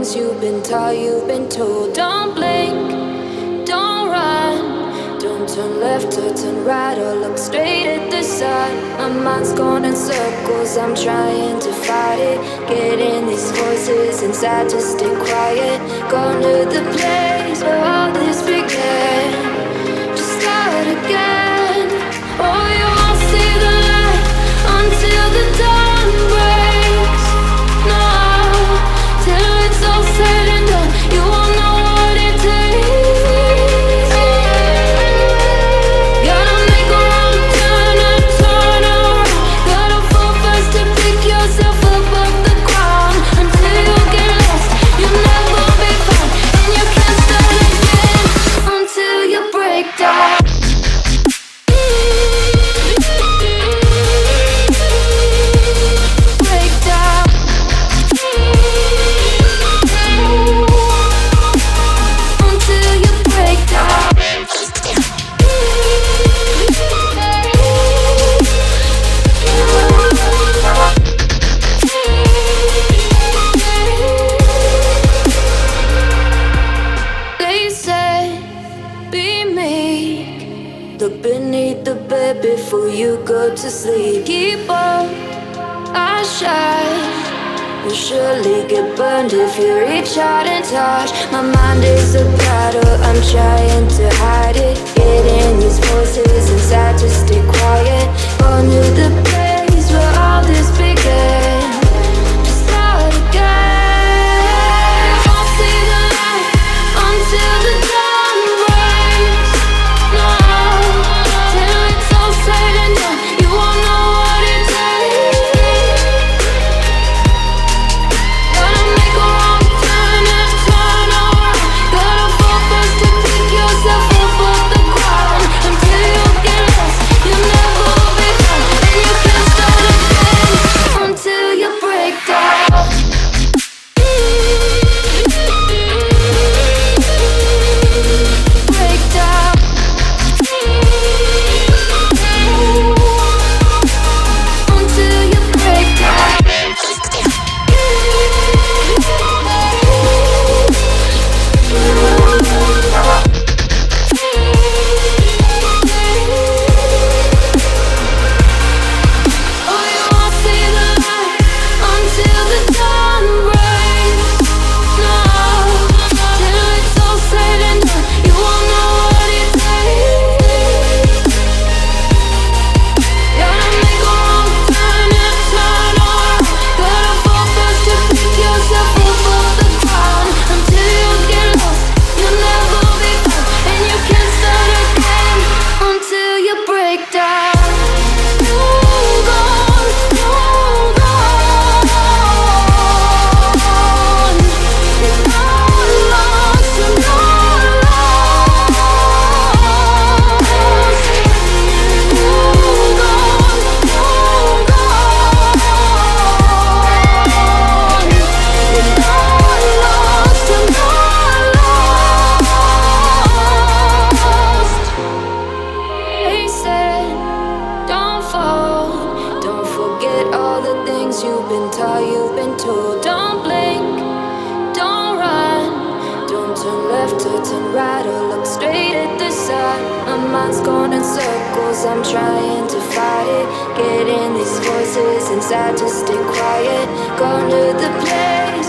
things you've been taught, you've been told. Don't blink, don't run, don't turn left or turn right or look straight at the sun. My mind's going in circles, I'm trying to fight it. Getting these voices inside to stay quiet. Going to the place where all this began. Just start again. Oh, you won't see the light until the dawn breaks. No, till it's all said and done, you won't know what it takes. Gotta make a wrong turn and turn around. Gotta fall fast to pick yourself up off the ground. Until you get lost, you'll never be found. And you can't start again until you break down. Look beneath the bed before you go to sleep. Keep on, I shine. You'll surely get burned if you reach out and touch. My mind is a battle, I'm trying to hide it. Getting these voices inside to stay quiet. On to the place where all this began. Just start again. I'll see the light until the dawn breaks. No, till it's all said and done, you won't know what it takes. Gotta make a wrong turn and turn around. Gotta fall fast to pick yourself up off the ground. Until you get lost, you'll never be found. And you can't start again until you break down. Break down. Until you break down. Oh, you won't see the light until the dawn breaks. No, till it's all said and done, you won't know what it takes. Gotta make a wrong turn and turn around. Gotta fall fast to pick yourself up off the ground. Until you get lost, you'll never be found. And you can't start again until you break down. Hold on, hold on. You're not lost, you're not lost. Hold on, hold on. You're not lost, you're not lost. They said, don't fall, don't forget all the things you've been taught, you've been told. Don't blink, don't run, don't turn left or turn right or look straight at the sun. My mind's going in circles, I'm trying to fight it. Getting these voices inside to stay quiet. Going to the place